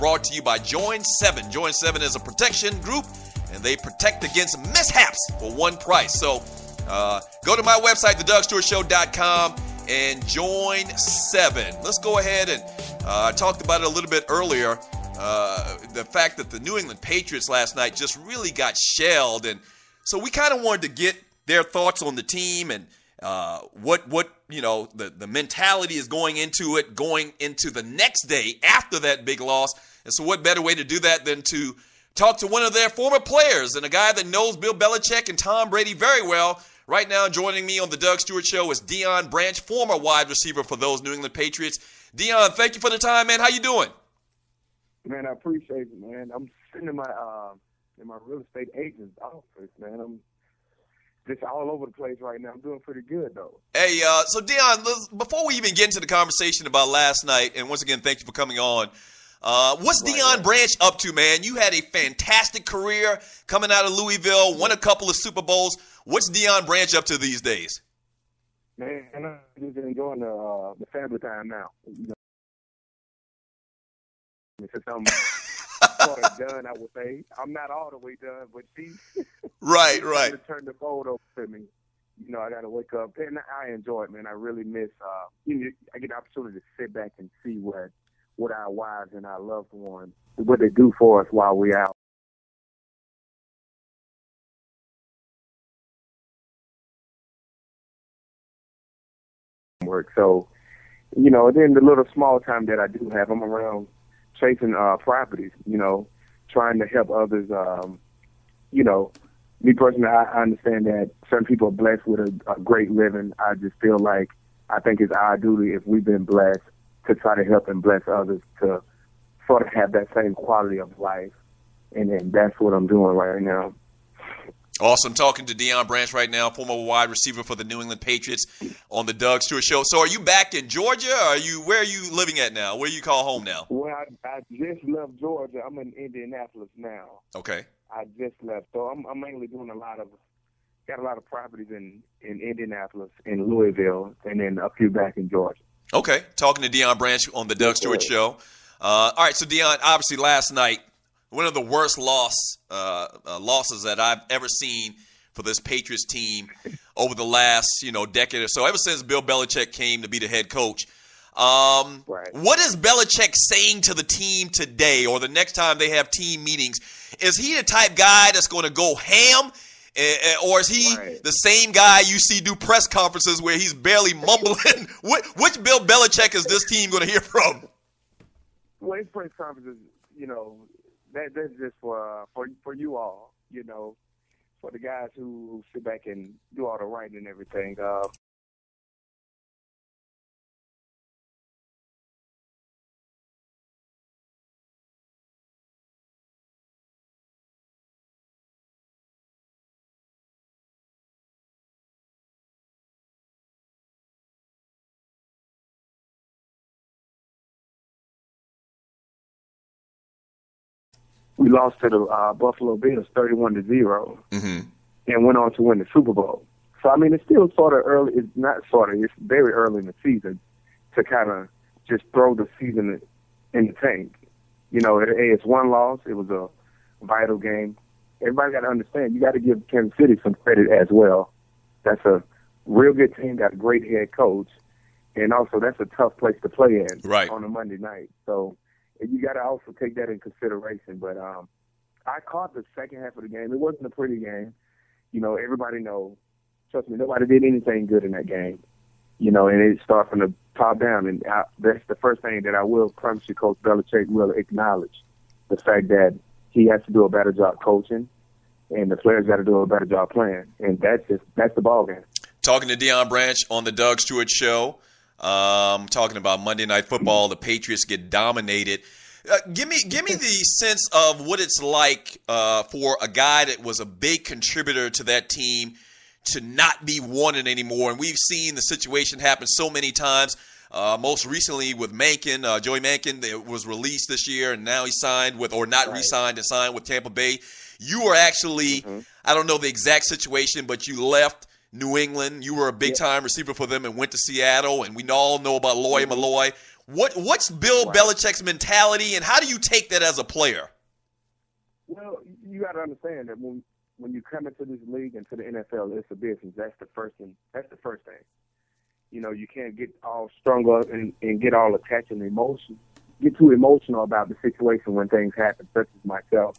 brought to you by Join 7. Join 7 is a protection group, and they protect against mishaps for one price. So go to my website, thedougstewartshow.com, and join 7. Let's go ahead and I talked about it a little bit earlier. The fact that the New England Patriots last night just really got shelled, and so we kind of wanted to get their thoughts on the team and what the mentality is going into the next day after that big loss. And so what better way to do that than to talk to one of their former players and a guy that knows Bill Belichick and Tom Brady very well. Right now joining me on the Doug Stewart Show is Deion Branch, former wide receiver for those New England Patriots. Deion, thank you for the time, man. How you doing? Man, I appreciate it, man. I'm sitting in my real estate agent's office, man. I'm just all over the place right now. I'm doing pretty good, though. Hey, so Deion, before we even get into the conversation about last night, and once again, thank you for coming on, what's Deion Branch up to, man? You had a fantastic career coming out of Louisville, won a couple of Super Bowls. What's Deion Branch up to these days? Man, I'm just enjoying the family time now. You know, since I'm sort of done, I would say. I'm not all the way done, but she right. to turn the fold over to me. You know, I got to wake up, and I enjoy it, man. I really miss. I get the opportunity to sit back and see what our wives and our loved ones, what they do for us while we're out. Work. So, you know, then the little small time that I do have, I'm around chasing properties, you know, trying to help others. You know, me personally, I understand that certain people are blessed with a great living. I just feel like I think it's our duty, if we've been blessed, to try to help and bless others to sort of have that same quality of life. And then that's what I'm doing right now. Awesome. Talking to Deion Branch right now, former wide receiver for the New England Patriots on the Doug Stewart Show. So are you back in Georgia, or where are you living at now? Where do you call home now? Well, I just left Georgia. I'm in Indianapolis now. Okay. I just left. So I'm mainly doing got a lot of properties in Indianapolis, in Louisville, and then a few back in Georgia. Okay. Talking to Deion Branch on the Doug Stewart Show. All right. So Deion, obviously last night, one of the worst losses that I've ever seen for this Patriots team over the last, decade or so, ever since Bill Belichick came to be the head coach. Right. What is Belichick saying to the team today or the next time they have team meetings? Is he the type guy that's going to go ham, or is he the same guy you see do press conferences where he's barely mumbling? Which Bill Belichick is this team going to hear from? Well, his press conferences, that's just for you all, for the guys who sit back and do all the writing and everything. We lost to the Buffalo Bills 31-0, mm-hmm. and went on to win the Super Bowl. So, I mean, it's still sort of early. It's not sort of. It's very early in the season to kind of just throw the season in the tank. It's one loss. It was a vital game. Everybody got to understand, you got to give Kansas City some credit as well. That's a real good team, got a great head coach, and also that's a tough place to play in on a Monday night. So, you got to also take that in consideration. But I caught the second half of the game. It wasn't a pretty game. Everybody knows. Trust me, nobody did anything good in that game. And it started from the top down. And that's the first thing that I will promise you, Coach Belichick will acknowledge, the fact that he has to do a better job coaching, and the players got to do a better job playing. And that's the ball game. Talking to Deion Branch on the Doug Stewart Show. Talking about Monday Night Football, the Patriots get dominated. Give me the sense of what it's like for a guy that was a big contributor to that team to not be wanted anymore. And we've seen the situation happen so many times. Most recently with Mankin, Joey Mankin, that was released this year, and now he signed with, or not re-signed and signed with Tampa Bay. You were actually, I don't know the exact situation, but you left New England. You were a big-time receiver for them and went to Seattle, and we all know about Malloy. What's Bill Belichick's mentality, and how do you take that as a player? Well, you got to understand that when you come into this league, into the NFL, it's a business. That's the first thing. You know, you can't get all strung up and get all attached in emotion, get too emotional about the situation when things happen, such as myself.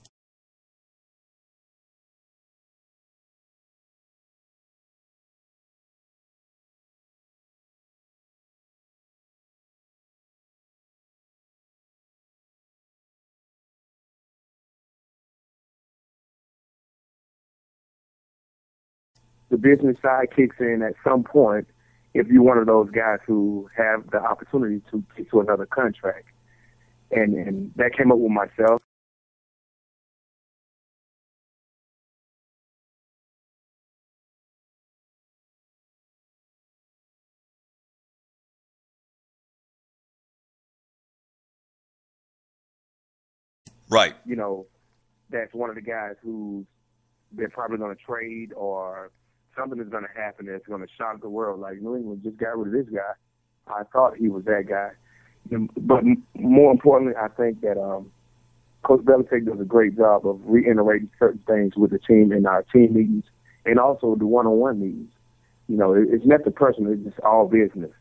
The business side kicks in at some point if you're one of those guys who have the opportunity to get to another contract. And that came up with myself. Right. You know, that's one of the guys who they're probably going to trade, or something is going to happen that's going to shock the world. Like, New England just got rid of this guy. I thought he was that guy. But more importantly, I think that Coach Belichick does a great job of reiterating certain things with the team in our team meetings and also the one-on-one meetings. You know, it's nothing personal. It's just all business.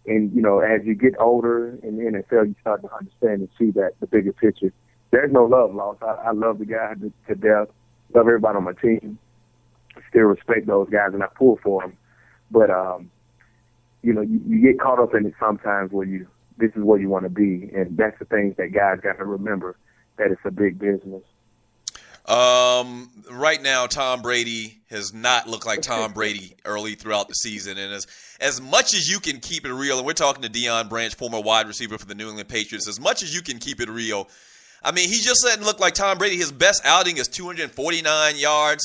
And, you know, as you get older in the NFL, you start to understand and see that the bigger picture. There's no love lost. I love the guy to death. Love everybody on my team. Still respect those guys, and I pull for them. But, you know, you get caught up in it sometimes where this is where you want to be, and that's the things that guys got to remember, that it's a big business. Right now, Tom Brady has not looked like Tom Brady early throughout the season. And as much as you can keep it real, and we're talking to Deion Branch, former wide receiver for the New England Patriots, as much as you can keep it real, I mean, he just doesn't look like Tom Brady. His best outing is 249 yards.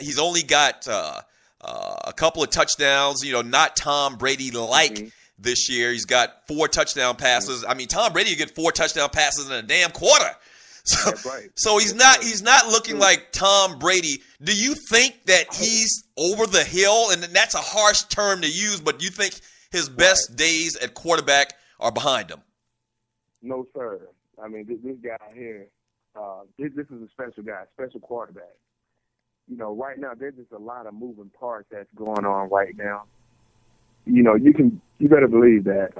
He's only got a couple of touchdowns, you know, not Tom Brady-like this year. He's got 4 touchdown passes. I mean, Tom Brady get 4 touchdown passes in a damn quarter. So, so he's not looking like Tom Brady. Do you think that he's over the hill? And that's a harsh term to use, but do you think his best days at quarterback are behind him? No, sir. I mean, this guy here, this is a special guy, special quarterback. You know, right now there's just a lot of moving parts that's going on right now. You know, you better believe that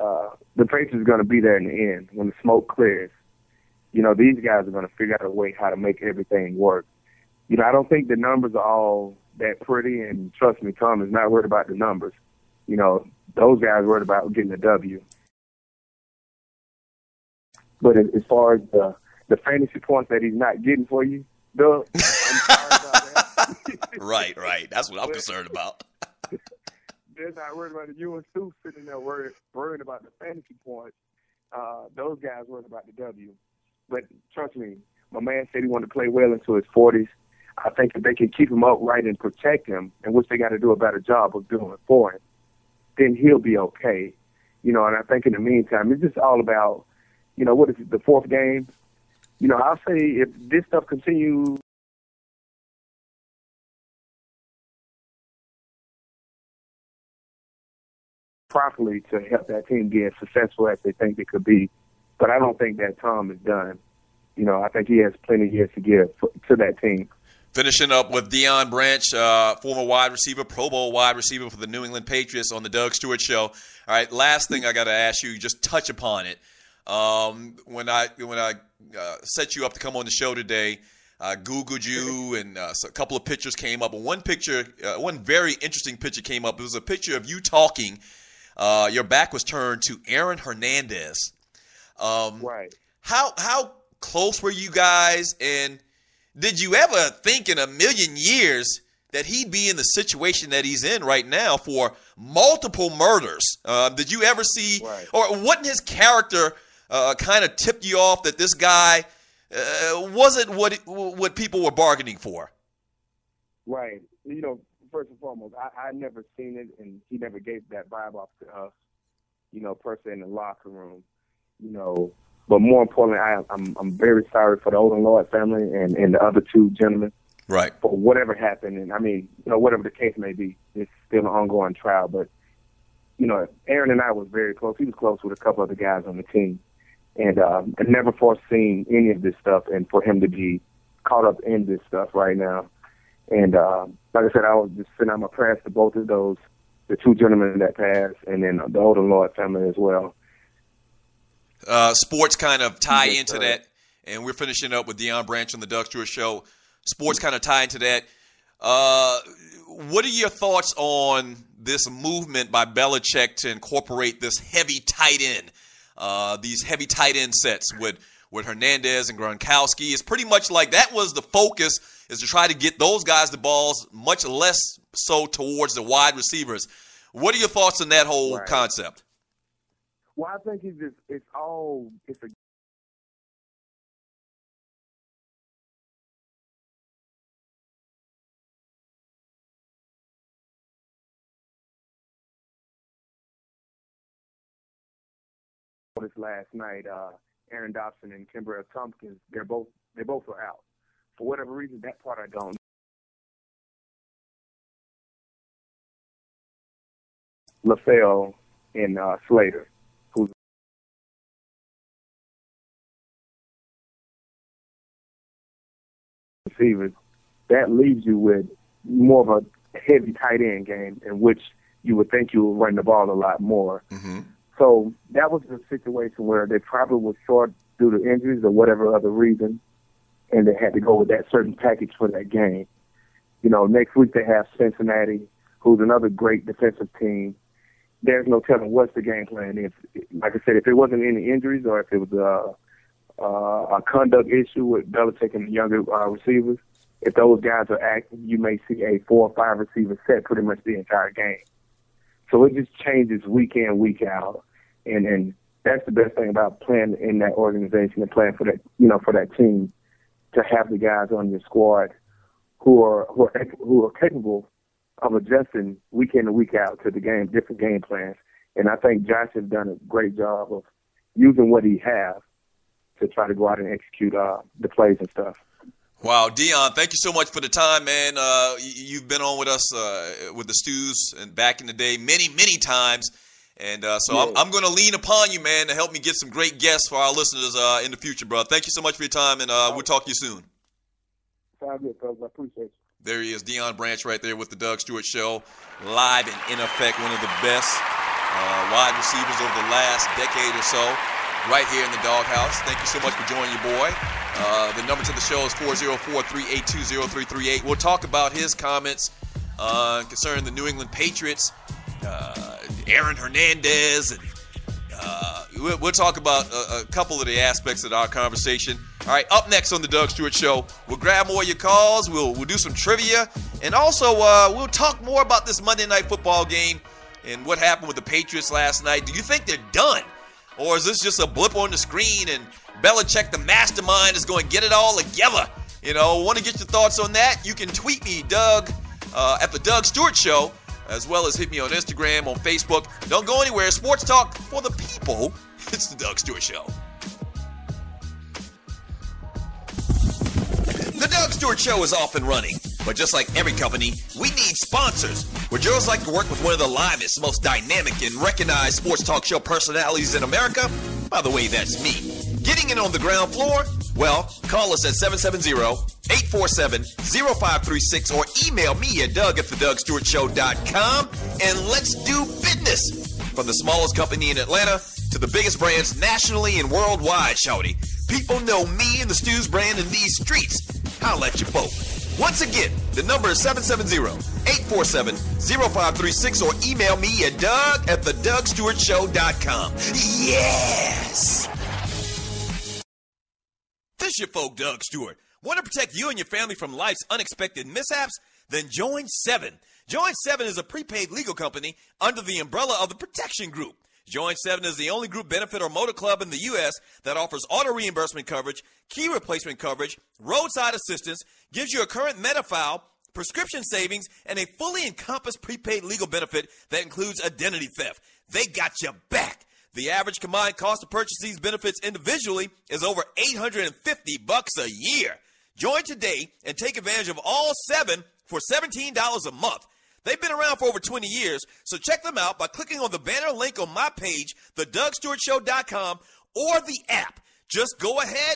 the Patriots are going to be there in the end when the smoke clears. You know, these guys are going to figure out a way how to make everything work. You know, I don't think the numbers are all that pretty, and trust me, Tom is not worried about the numbers. You know, those guys are worried about getting a W. But as far as the fantasy points that he's not getting for you, Doug, I'm sorry about that. Right. That's what I'm concerned about. They're not worried about it. You and Sue sitting there worried about the fantasy points. Those guys worried about the W. But trust me, my man said he wanted to play well into his 40s. I think if they can keep him upright and protect him, and which they got to do a better job of doing for him, then he'll be okay. You know, and I think in the meantime, it's just all about, you know, what is it, the 4th game? You know, I'll say if this stuff continues, properly to help that team get as successful as they think it could be. But I don't think that Tom is done. You know, I think he has plenty of years to give to that team. Finishing up with Deion Branch, former wide receiver, Pro Bowl wide receiver for the New England Patriots on the Doug Stewart Show. All right, last thing I got to ask you, just touch upon it. When I set you up to come on the show today, I Googled you, and so a couple of pictures came up. And one very interesting picture came up. It was a picture of you talking. Your back was turned to Aaron Hernandez. Right. How close were you guys, and did you ever think in a million years that he'd be in the situation that he's in right now for multiple murders? Did you ever see, or wouldn't his character kind of tip you off that this guy wasn't what people were bargaining for? Right. You know, first and foremost, I never seen it, and he never gave that vibe off to us, you know, per se in the locker room. You know, but more importantly, I'm very sorry for the Odom Lloyd family and the other 2 gentlemen. Right. For whatever happened. And I mean, you know, whatever the case may be, it's still an ongoing trial. But, Aaron and I was very close. He was close with a couple of the guys on the team. And I never foreseen any of this stuff, and for him to be caught up in this stuff right now. And like I said, I was just sending out my prayers to both of those, the two gentlemen that passed, and then the older Lord family as well. Sports kind of tie into that, and we're finishing up with Deion Branch on the Doug Stewart Show. Sports kind of tie into that. What are your thoughts on this movement by Belichick to incorporate this heavy tight end, these heavy tight end sets with Hernandez and Gronkowski? It's pretty much like that was the focus, is to try to get those guys the balls, much less so towards the wide receivers. What are your thoughts on that whole concept? Well, I think it's a this last night, Aaron Dobson and Kimbrell Tompkins, they both were out. For whatever reason, that part I don't know. LaFell and Slater, who's receivers, that leaves you with more of a heavy tight end game in which you would think you would run the ball a lot more. Mm-hmm. So that was a situation where they probably were short due to injuries or whatever other reason, and they had to go with that certain package for that game. Next week they have Cincinnati, who's another great defensive team. There's no telling what's the game plan. If, like I said, if it wasn't any injuries or if it was a conduct issue with Belichick and the younger receivers, if those guys are active, you may see a 4 or 5 receiver set pretty much the entire game. So it just changes week in, week out. And that's the best thing about playing in that organization and playing for that, for that team, to have the guys on your squad who are capable of adjusting week in and week out to the game, different game plans. And I think Josh has done a great job of using what he has to try to go out and execute the plays and stuff. Wow, Deion, thank you so much for the time, man. You've been on with us with the Stews and back in the day many, many times. And so I'm going to lean upon you, man, to help me get some great guests for our listeners in the future, bro. Thank you so much for your time, and we'll talk to you soon. Sounds good, folks. I appreciate you. There he is, Deion Branch right there with the Doug Stewart Show, live and in effect, one of the best wide receivers over the last decade or so, right here in the doghouse. Thank you so much for joining your boy. The number to the show is 404-382-0338. We'll talk about his comments concerning the New England Patriots, Aaron Hernandez, and we'll talk about a couple of the aspects of our conversation. All right, up next on the Doug Stewart Show, we'll grab more of your calls, we'll do some trivia, and also we'll talk more about this Monday Night Football game and what happened with the Patriots last night. Do you think they're done? Or is this just a blip on the screen and Belichick, the mastermind, is going to get it all together? Want to get your thoughts on that? You can tweet me, Doug, at the Doug Stewart Show, as well as hit me on Instagram, on Facebook. Don't go anywhere. Sports talk for the people. It's the Doug Stewart Show. The Doug Stewart Show is off and running. But just like every company, we need sponsors. Would yours like to work with one of the livest, most dynamic, and recognized sports talk show personalities in America? By the way, that's me. Getting in on the ground floor? Well, call us at 770-847-0536 or email me at doug@thedugstewartshow.com and let's do business. From the smallest company in Atlanta to the biggest brands nationally and worldwide, shawty. People know me and the Stews brand in these streets. Holla at your folk. Once again, the number is 770-847-0536 or email me at doug@thedugstewartshow.com. Yes! This your folk, Doug Stewart. Want to protect you and your family from life's unexpected mishaps? Then join 7. Join 7 is a prepaid legal company under the umbrella of the Protection Group. Join 7 is the only group benefit or motor club in the U.S. that offers auto reimbursement coverage, key replacement coverage, roadside assistance, gives you a current Medi-file, prescription savings, and a fully encompassed prepaid legal benefit that includes identity theft. They got your back. The average combined cost to purchase these benefits individually is over $850 a year. Join today and take advantage of all 7 for $17 a month. They've been around for over 20 years, so check them out by clicking on the banner link on my page, thedugstewartshow.com, or the app. Just go ahead